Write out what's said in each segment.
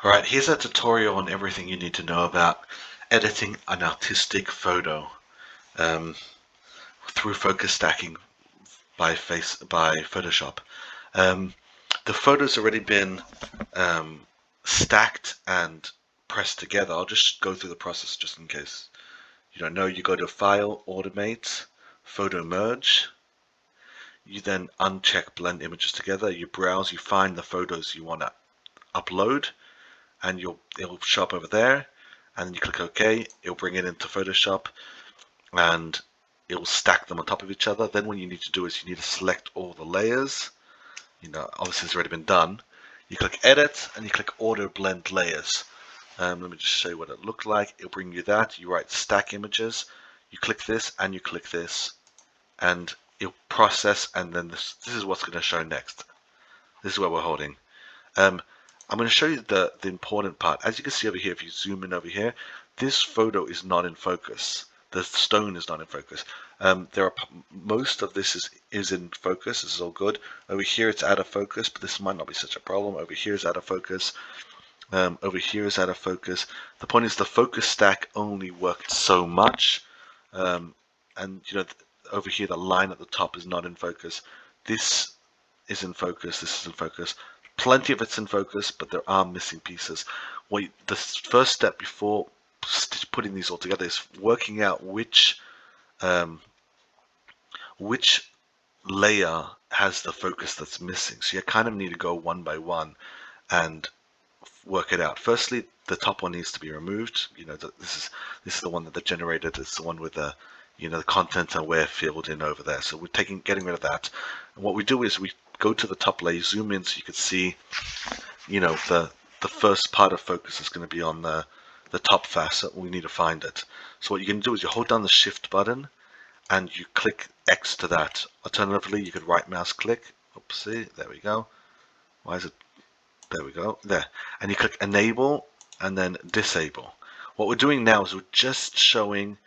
Alright, here's a tutorial on everything you need to know about editing an artistic photo through focus stacking by Photoshop. Um, the photo's already been stacked and pressed together. I'll just go through the process just in case you don't know. You go to File, Automate, Photo Merge. You then uncheck Blend Images Together. You browse, you find the photos you want to upload, and it'll show up over there, and then you click OK. It'll bring it into Photoshop, and it'll stack them on top of each other. Then what you need to do is you need to select all the layers. Obviously it's already been done. You click Edit, and you click Auto Blend Layers. Let me just show you what it looked like. It'll bring you that. You write Stack Images. You click this, and you click this, and it'll process. And then this is what's going to show next. This is where we're holding. I'm going to show you the important part. As you can see over here, if you zoom in over here, this photo is not in focus. The stone is not in focus. Most of this is in focus. This is all good. Over here it's out of focus, but this might not be such a problem. Over here is out of focus. Over here is out of focus. The point is the focus stack only worked so much, and over here the line at the top is not in focus. This is in focus. This is in focus. Plenty of it's in focus, but there are missing pieces. The first step before putting these all together is working out which layer has the focus that's missing. So you kind of need to go one by one and work it out. Firstly, the top one needs to be removed. This is the one that they generated. It's the one with the the content aware field in over there. So we're getting rid of that. And what we do is we go to the top layer, zoom in so you can see, the first part of focus is going to be on the top facet. We need to find it. So what you can do is you hold down the Shift button and you click X to that. Alternatively, you could right mouse click. Oopsie, there we go. Why is it? There we go. There. And you click Enable and then Disable. What we're doing now is we're just showing,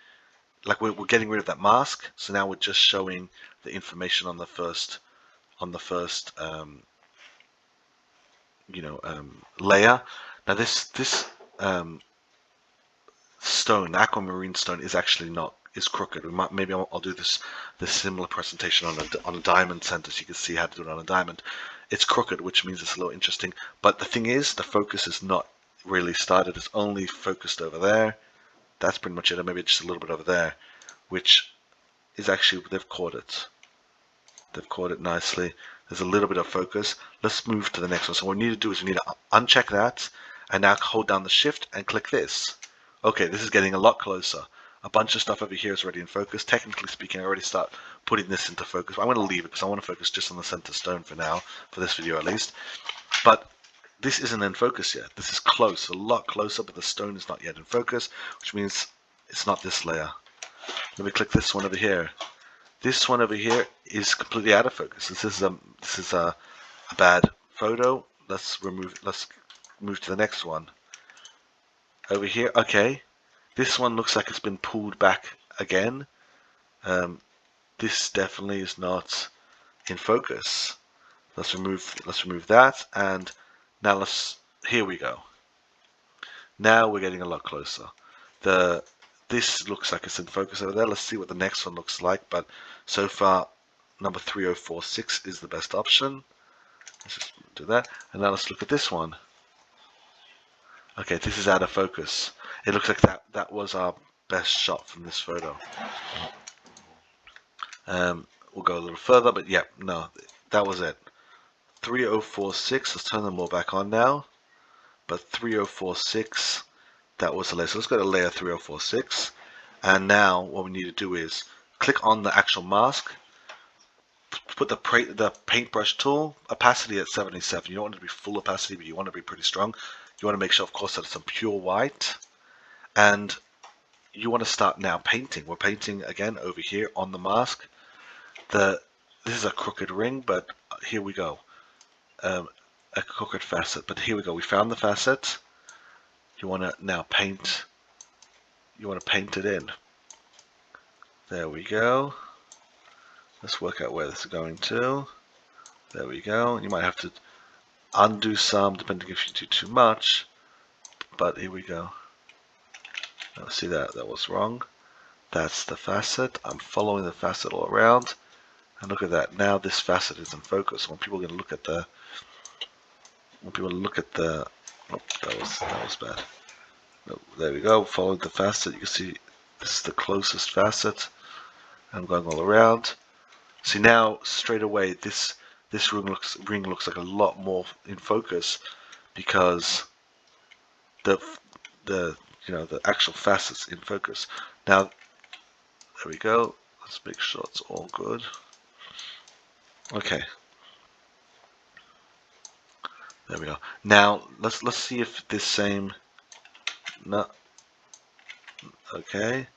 like we're getting rid of that mask. So now we're just showing the information on the first layer. Now this stone, aquamarine stone, is actually is crooked. Maybe I'll do this similar presentation on a diamond center so you can see how to do it on a diamond. It's crooked, which means it's a little interesting. But the thing is, the focus is not really started. It's only focused over there. That's pretty much it. Or maybe just a little bit over there, which is actually, they've caught it. They've caught it nicely. There's a little bit of focus. Let's move to the next one. So what we need to do is we need to uncheck that and now hold down the Shift and click this. Okay, this is getting a lot closer. A bunch of stuff over here is already in focus. Technically speaking, I already start putting this into focus. I'm going to leave it because I want to focus just on the center stone for now, for this video at least. But this isn't in focus yet. This is close, a lot closer, but the stone is not yet in focus, which means it's not this layer. Let me click this one over here. This one over here is completely out of focus. This is a bad photo. Let's move to the next one. Over here, okay. This one looks like it's been pulled back again. This definitely is not in focus. Let's remove that, and now here we go. Now we're getting a lot closer. This looks like it's in focus over there. Let's see what the next one looks like, but so far number 3046 is the best option. Let's just do that, and now let's look at this one. Okay, this is out of focus. It looks like that was our best shot from this photo. We'll go a little further, but yeah, no, that was it. 3046, let's turn them all back on now. But 3046, that was the layer. So let's go to layer 3046. And now what we need to do is click on the actual mask, put the paintbrush tool, opacity at 77. You don't want it to be full opacity, but you want it to be pretty strong. You want to make sure, of course, that it's a pure white. And you want to start now painting. We're painting again over here on the mask. This is a crooked ring, but here we go. A crooked facet, but here we go. We found the facet. You want to now paint. You want to paint it in. There we go. Let's work out where this is going to. There we go. You might have to undo some, depending if you do too much. but here we go. Now see that was wrong. That's the facet. I'm following the facet all around, and look at that. Now this facet is in focus. When people are going to look at the, oh, that was bad. No, there we go. Following the facet, you can see this is the closest facet. I'm going all around. See now straight away this ring looks like a lot more in focus because the actual facets in focus. Now there we go. Let's make sure it's all good. Okay. There we go. Now let's see if this same no. Okay.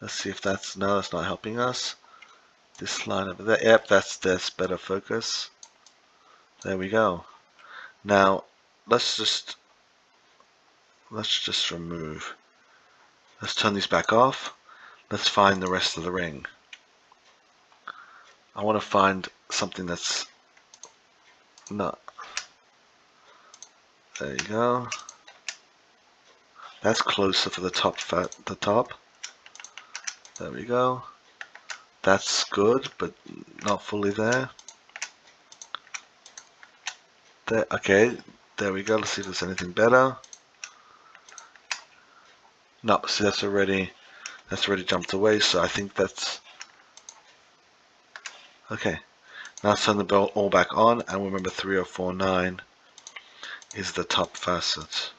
Let's see if that's that's not helping us. This line over there. Yep, that's better focus. There we go. Now let's just remove. Let's turn these back off. Let's find the rest of the ring. I want to find something that's not. There you go. That's closer for the top. There we go. That's good, but not fully there. There. Okay. There we go. Let's see if there's anything better. No. See, that's already jumped away. So I think that's okay. Now let's turn the bell all back on, and remember 3049 is the top facet.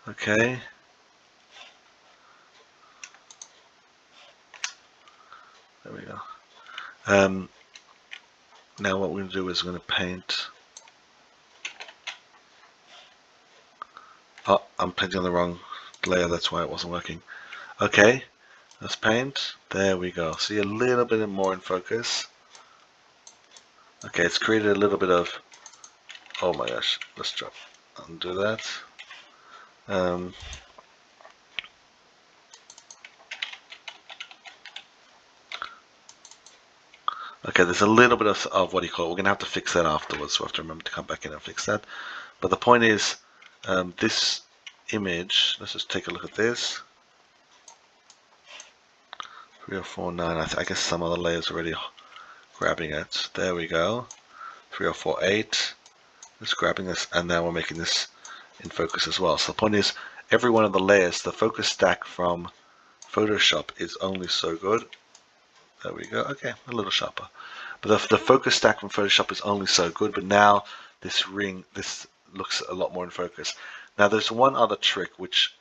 Okay. There we go. Now what we're going to do is we're going to paint. Oh, I'm painting on the wrong layer, that's why it wasn't working. Okay, let's paint. There we go. See a little bit more in focus. Okay, it's created a little bit of, oh my gosh, let's undo that. Okay, there's a little bit of what do you call it? We're going to have to fix that afterwards, so we have to remember to come back in and fix that. But the point is, this image, let's just take a look at this. 3049, I guess some other layers already grabbing it. There we go. 3048, it's grabbing this, and now we're making this in focus as well. So the point is, every one of the layers, the focus stack from Photoshop is only so good. There we go. Okay, a little sharper. But the focus stack from Photoshop is only so good. But now this looks a lot more in focus. Now there's one other trick which,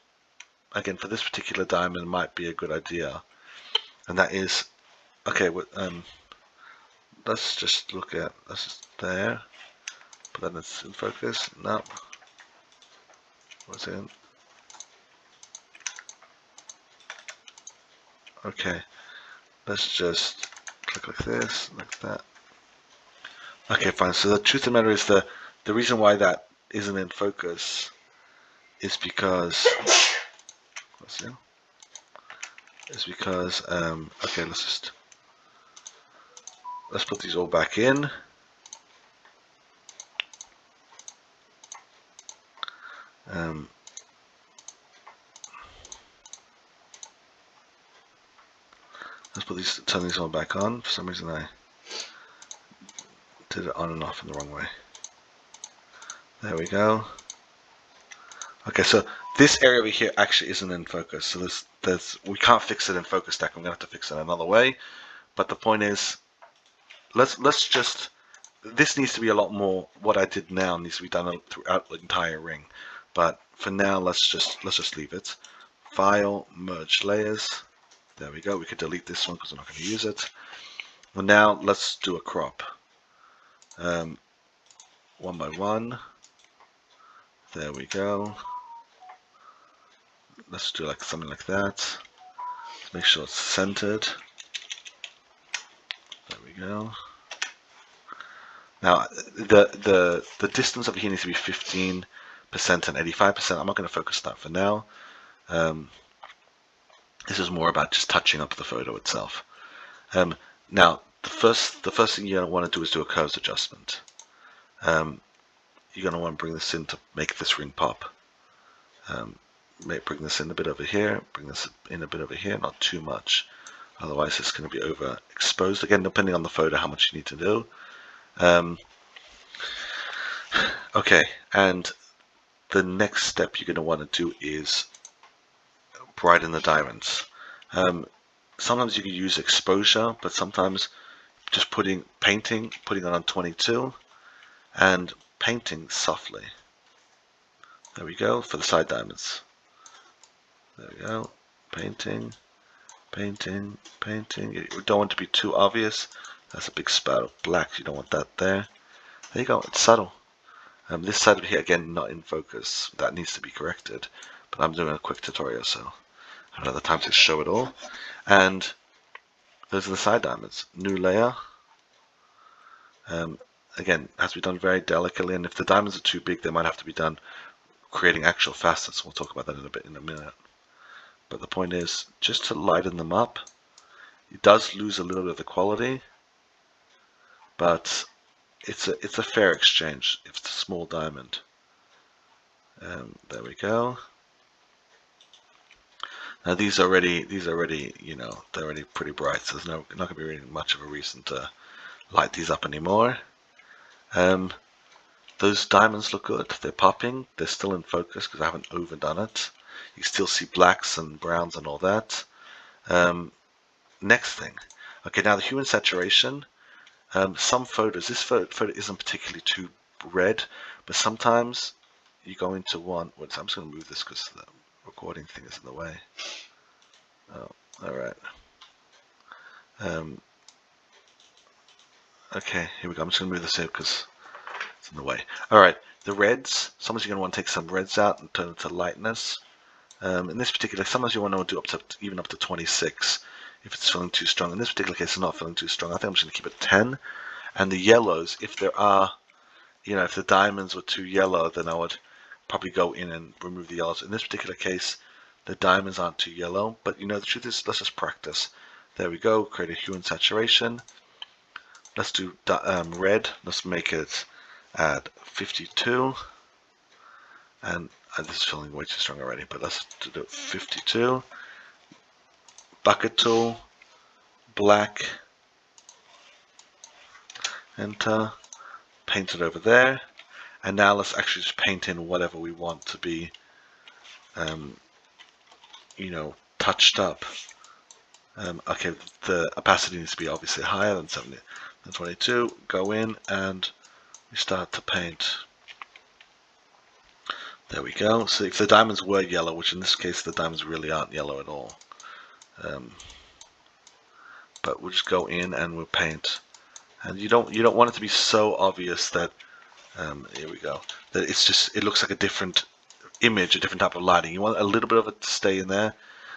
again, for this particular diamond might be a good idea, and that is, okay, let's just look at this there. But then it's in focus. No. What's in? Okay. Let's just click like this, like that. Okay, fine. So the truth of the matter is the reason why that isn't in focus is because okay, let's put these all back in. Let's turn these all back on. For some reason I did it on and off in the wrong way. There we go. Okay, so this area over here actually isn't in focus. So we can't fix it in focus stack. I'm gonna have to fix it another way. But the point is, let's just, this needs to be a lot more. What I did now needs to be done throughout the entire ring. But for now, let's just leave it. File, merge layers. There we go. We could delete this one because we're not going to use it. And now let's do a crop. One by one. There we go. Let's do like something like that. Let's make sure it's centered. There we go. Now the distance over here needs to be 15% and 85%. I'm not going to focus on that for now. This is more about just touching up the photo itself. Now the first thing you're going to want to do is do a curves adjustment. You're going to want to bring this in to make this ring pop. Bring this in a bit over here, bring this in a bit over here, not too much. Otherwise it's going to be overexposed. Again, depending on the photo, how much you need to do. Okay, and the next step you're going to want to do is brighten the diamonds. Sometimes you can use exposure, but sometimes just putting it on 22 and painting softly. There we go, for the side diamonds. There we go, painting, painting, painting. You don't want it to be too obvious. That's a big spout of black, you don't want that there. There you go, it's subtle. This side of here, again, not in focus. That needs to be corrected, but I'm doing a quick tutorial, so I don't have the time to show it all. And those are the side diamonds. New layer. Again, has to be done very delicately, and if the diamonds are too big, they might have to be done creating actual facets. We'll talk about that in a minute. But the point is, just to lighten them up. It does lose a little bit of the quality, but it's a fair exchange if it's a small diamond. There we go. Now these are already, you know, they're already pretty bright, so there's not going to be really much of a reason to light these up anymore. Those diamonds look good. They're popping. They're still in focus because I haven't overdone it. You still see blacks and browns and all that. Next thing. Okay, now the hue and saturation. Some photos, this photo isn't particularly too red, but sometimes you go into one. I'm just going to move this because the recording thing is in the way. Oh, all right. Okay, here we go. I'm just going to move this here because it's in the way. All right, the reds. Sometimes you're going to want to take some reds out and turn it to lightness. In this particular, sometimes you want to do even up to 26 if it's feeling too strong. In this particular case, it's not feeling too strong. I think I'm just going to keep it 10. And the yellows, if there are, you know, if the diamonds were too yellow, then I would probably go in and remove the yellows. In this particular case, the diamonds aren't too yellow, but you know, the truth is, let's just practice. There we go, create a hue and saturation. Let's do red. Let's make it at 52. And this is feeling way too strong already, but let's do 52. Bucket tool, black, enter, paint it over there. And now let's actually just paint in whatever we want to be, you know, touched up. Okay, the opacity needs to be obviously higher than 70, than 22. Go in and we start to paint. There we go. So if the diamonds were yellow, which in this case the diamonds really aren't yellow at all, but we'll just go in and we'll paint. And you don't want it to be so obvious that here we go, that it looks like a different image, a different type of lighting. You want a little bit of it to stay in there.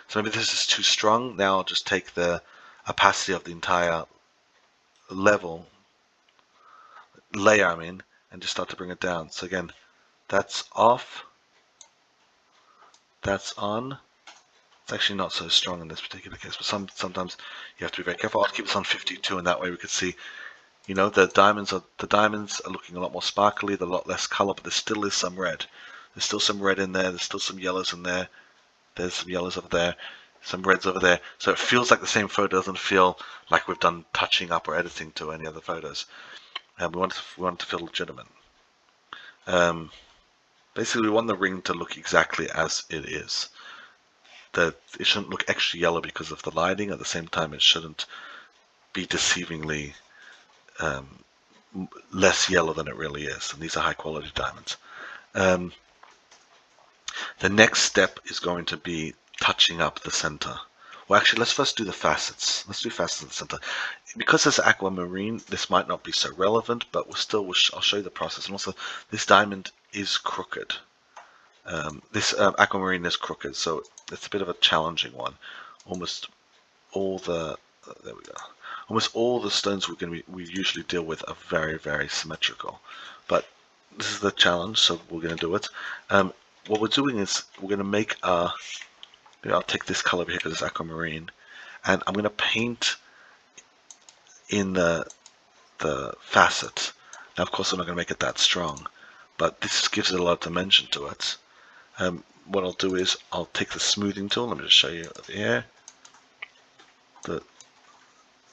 So maybe this is too strong. Now I'll just take the opacity of the entire layer, and just start to bring it down. So again, that's off, that's on. It's actually not so strong in this particular case, but sometimes you have to be very careful. I'll keep this on 52, and that way we could see, you know, the diamonds are looking a lot more sparkly, they're a lot less color, but there still is some red. There's still some red in there. There's still some yellows in there. There's some yellows over there, some reds over there. So it feels like the same photo. Doesn't feel like we've done touching up or editing to any other photos. And we want it to feel legitimate. Basically, we want the ring to look exactly as it is. That it shouldn't look extra yellow because of the lighting. At the same time, it shouldn't be deceivingly less yellow than it really is. And these are high quality diamonds. The next step is going to be touching up the center. Well, actually, let's first do the facets. Let's do facets in the center. Because it's aquamarine, this might not be so relevant, but I'll show you the process. And also, this diamond is crooked. This aquamarine is crooked, so it's a bit of a challenging one. Almost all the there we go. Almost all the stones we usually deal with are very, very symmetrical, but this is the challenge, so we're going to do it. What we're doing is we're going to make I'll take this color over here because it's aquamarine, and I'm going to paint in the facet. Now, of course, I'm not going to make it that strong, but this gives it a lot of dimension to it. what I'll do is I'll take the smoothing tool. Let me just show you over here.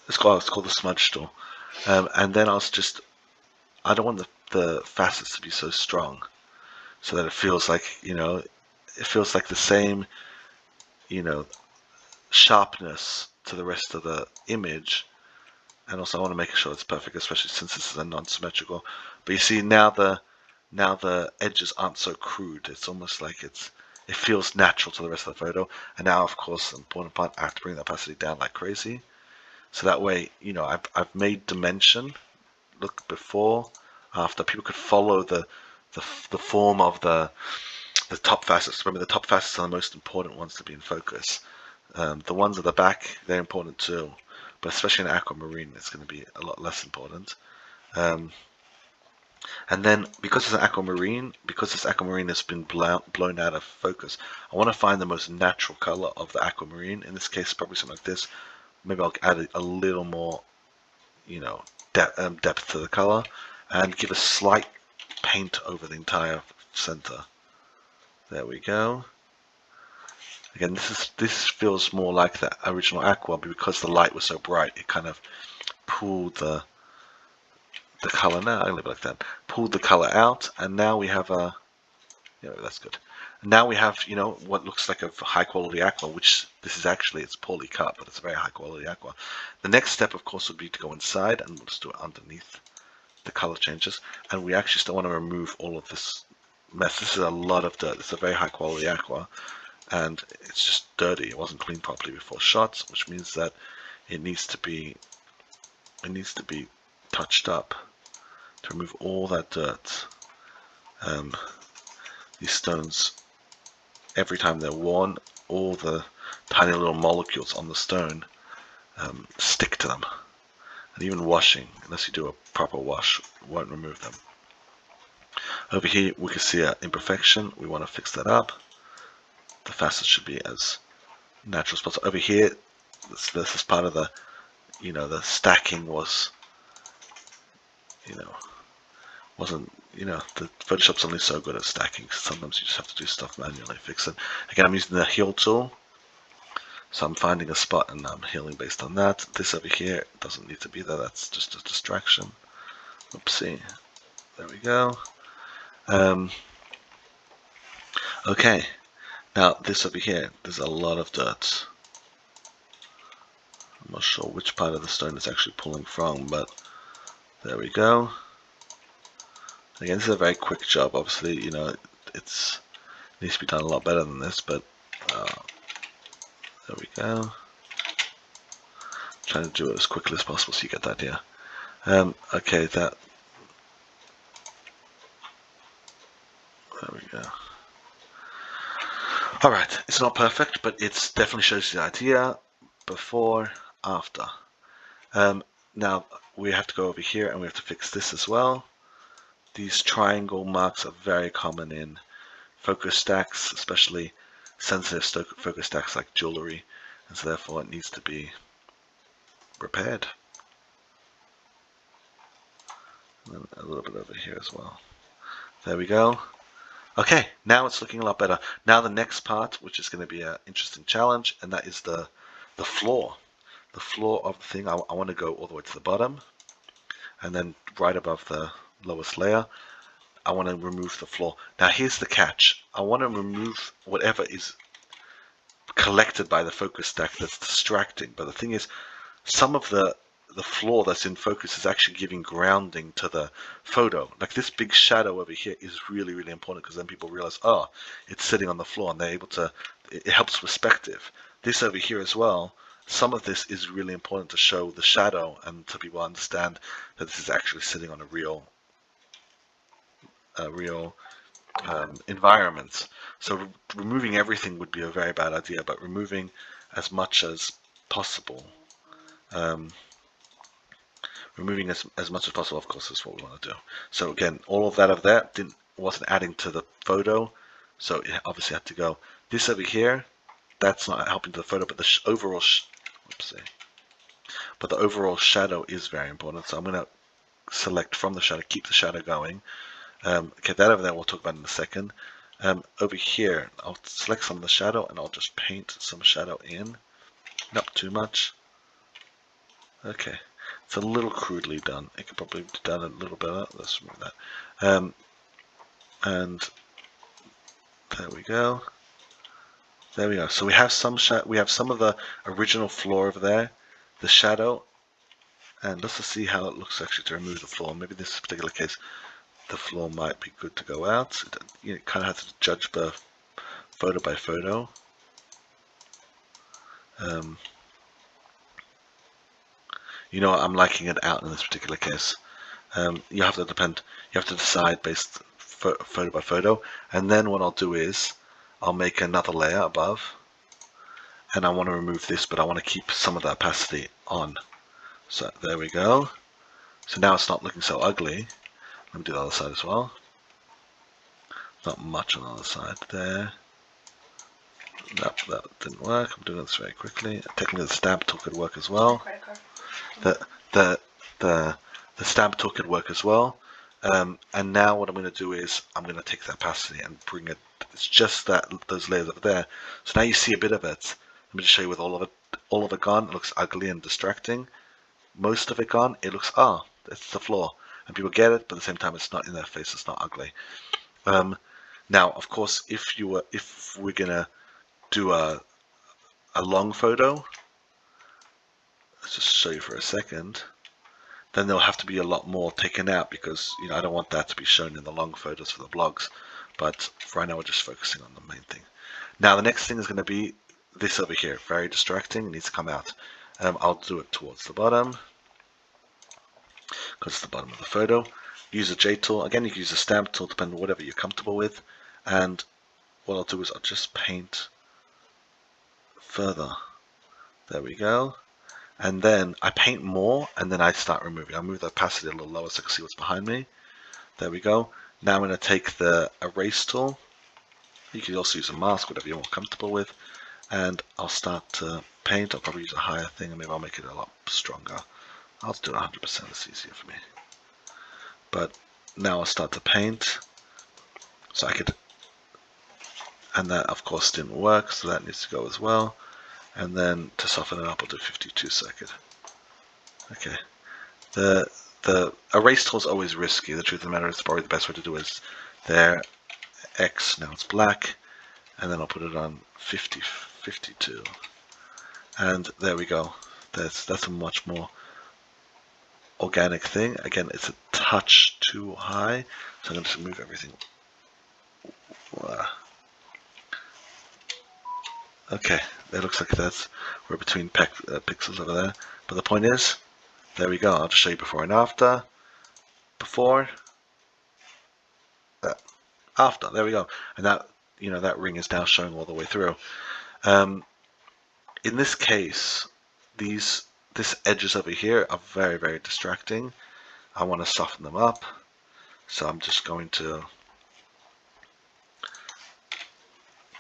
It's called the smudge tool, and then I don't want the facets to be so strong, so that it feels like, it feels like the same, sharpness to the rest of the image. And also I want to make sure it's perfect, especially since this is a non-symmetrical. But you see now the edges aren't so crude. It's almost like it feels natural to the rest of the photo. And now, of course, the important part, I have to bring the opacity down like crazy. So that way, I've made dimension look before, after. People could follow the form of the top facets. Remember, the top facets are the most important ones to be in focus. The ones at the back, they're important too, but especially in aquamarine, it's going to be a lot less important. And then because this aquamarine has been blown out of focus, I want to find the most natural color of the aquamarine. In this case, probably something like this. Maybe I'll add a little more, depth to the color, and give a slight paint over the entire center. There we go. Again, this feels more like the original aqua, but because the light was so bright, it kind of pulled the color. Now I leave it like that. Pulled the color out, and now we have that's good. And now we have what looks like a high quality aqua, which this is actually, it's poorly cut, but it's a very high quality aqua. The next step, of course, would be to go inside, and we'll just do it underneath the color changes, and we actually still want to remove all of this mess. This is a lot of dirt. It's a very high quality aqua, and it's just dirty. It wasn't cleaned properly before shots, which means that it needs to be touched up to remove all that dirt. These stones, every time they're worn, all the tiny little molecules on the stone stick to them, and even washing, unless you do a proper wash, won't remove them. Over here we can see an imperfection. We want to fix that up. The facets should be as natural as possible. Over here, this is part of the, the stacking was, wasn't, the Photoshop's only so good at stacking. Sometimes you just have to do stuff manually, fix it. Again, I'm using the heal tool, so I'm finding a spot and I'm healing based on that. This over here doesn't need to be there. That's just a distraction. Oopsie. There we go. Okay. Now this over here, there's a lot of dirt. I'm not sure which part of the stone it's actually pulling from, but there we go. Again, this is a very quick job. Obviously, it needs to be done a lot better than this, but there we go. Trying to do it as quickly as possible so you get the idea. Okay, there we go. Alright, it's not perfect, but it definitely shows you the idea. Before, after. Now we have to go over here and we have to fix this as well. These triangle marks are very common in focus stacks, especially sensitive focus stacks like jewelry, and so therefore it needs to be repaired. And a little bit over here as well. There we go. Okay, now it's looking a lot better. Now the next part, which is going to be an interesting challenge, and that is the floor. The floor of the thing. I want to go all the way to the bottom, and then right above the lowest layer, I want to remove the floor. Now here's the catch. I want to remove whatever is collected by the focus stack that's distracting. But the thing is, some of the floor that's in focus is actually giving grounding to the photo. Like this big shadow over here is really, really important, because then people realize, oh, it's sitting on the floor, and they're able to, it helps perspective. This over here as well, some of this is really important to show the shadow and to people understand that this is actually sitting on a real environment. So removing everything would be a very bad idea, but removing as much as possible, of course, is what we want to do. So again, all of that over there wasn't adding to the photo, so it obviously had to go. This over here, that's not helping to the photo, but the overall the overall shadow is very important. So I'm going to select from the shadow, keep the shadow going. Okay, that over there we'll talk about in a second. Over here, I'll select some of the shadow and I'll just paint some shadow in. Not too much. Okay, it's a little crudely done. It could probably be done a little better. Let's remove that. And there we go. There we go. So we have some we have some of the original floor over there, the shadow, and let's just see how it looks actually to remove the floor. Maybe in this particular case, the floor might be good to go out. You kind of have to judge the photo by photo. You know, I'm liking it out in this particular case. You have to decide based photo by photo, and then what I'll do is I'll make another layer above, and I want to remove this, but I want to keep some of the opacity on. So there we go. So now it's not looking so ugly. Let me do the other side as well. Not much on the other side there. Nope, that didn't work. I'm doing this very quickly. Technically, the stamp tool could work as well. The stamp tool could work as well. And now what I'm going to do is I'm going to take the opacity and bring it. It's just those layers over there. So now you see a bit of it. Let me just show you with all of it gone. It looks ugly and distracting. Most of it gone, it looks it's the floor, and people get it, but at the same time, it's not in their face. It's not ugly. Now, of course, if we're gonna do a long photo, let's just show you for a second. Then there'll have to be a lot more taken out because I don't want that to be shown in the long photos for the blogs. But for right now, we're just focusing on the main thing. Now, the next thing is going to be this over here. Very distracting. It needs to come out. I'll do it towards the bottom because it's the bottom of the photo. Use a J tool. Again, you can use a stamp tool, depending on whatever you're comfortable with. And what I'll do is I'll just paint further. There we go. And then I paint more, and then I start removing. I move the opacity a little lower so I can see what's behind me. There we go. Now I'm going to take the erase tool. You can also use a mask, whatever you're more comfortable with. And I'll start to paint. I'll probably use a higher thing, and maybe I'll make it a lot stronger. I'll do it 100%, it's easier for me. But now I'll start to paint. So I could, and that of course didn't work, so that needs to go as well. And then to soften it up, I'll do 52 second. Okay. The erase tool is always risky. The truth of the matter is probably the best way to do it is there, X, now it's black, and then I'll put it on 52. And there we go. That's a much more organic thing. Again, it's a touch too high, so I'm going to just move everything. Okay, it looks like we're between pixels over there. But the point is, there we go. I'll just show you before and after. Before, after. There we go. And that that ring is now showing all the way through. In this case, this edges over here are very, very distracting. I want to soften them up, so I'm just going to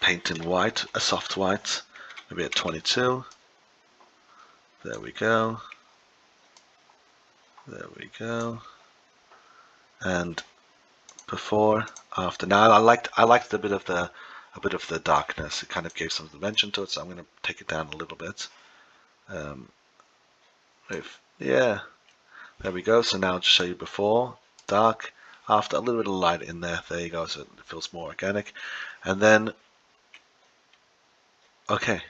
paint in white, a soft white, maybe at 22. There we go. There we go. And before, after. Now I liked a bit of the darkness. It kind of gave some dimension to it, so I'm going to take it down a little bit. Yeah, there we go. So now I'll just show you before, dark, after, a little bit of light in there. There you go. So it feels more organic. And then, okay,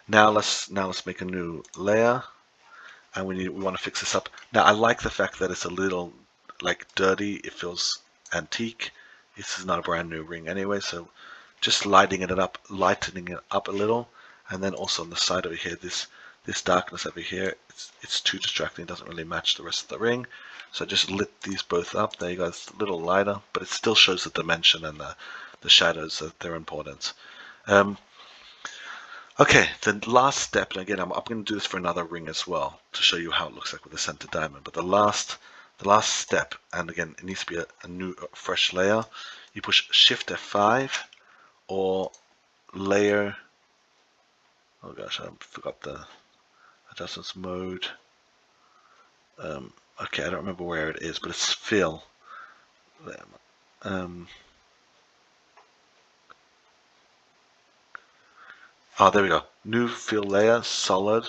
now let's make a new layer, and we want to fix this up. Now I like the fact that it's a little like dirty. It feels antique. This is not a brand new ring anyway, so just lightening it up a little, and then also on the side over here, this darkness over here, it's too distracting. It doesn't really match the rest of the ring, so I just lit these both up. There you go. It's a little lighter, but it still shows the dimension and the shadows, that they're important. Okay, the last step, and again, I'm going to do this for another ring as well to show you how it looks like with the center diamond. But the last step, and again, it needs to be a new, fresh layer. You push Shift F5 or layer. Oh gosh, I forgot the adjustments mode. Okay, I don't remember where it is, but it's fill. Oh, there we go. New fill layer, solid.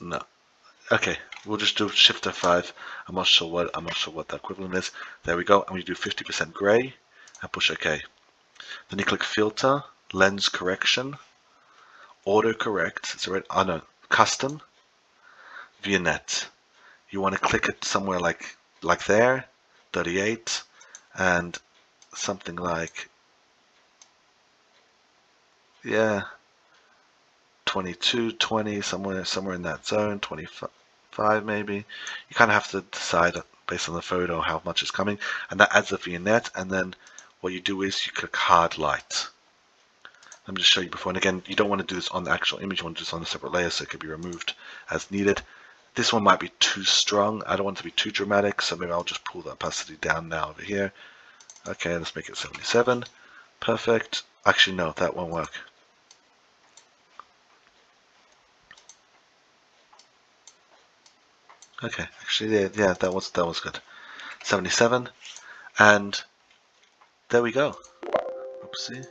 No. Okay, we'll just do Shift F5. I'm not sure what the equivalent is. There we go. And we do 50% gray and push OK. Then you click Filter, Lens Correction, Auto Correct. It's already, oh no, Custom, Vignette. You want to click it somewhere like there, 38, and something like, yeah, 22, 20, somewhere in that zone, 25 maybe. You kind of have to decide based on the photo how much is coming, and that adds the vignette. And then what you do is you click hard light. Let me just show you before. And again, you don't want to do this on the actual image, you want to do this on a separate layer so it can be removed as needed. This one might be too strong. I don't want it to be too dramatic, so maybe I'll just pull the opacity down now over here. Okay, let's make it 77. Perfect. Actually, no, that won't work. Okay, actually, yeah, that was good. 77, and there we go. Oopsie.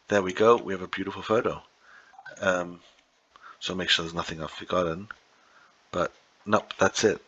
There we go. We have a beautiful photo. So make sure there's nothing I've forgotten. But nope, that's it.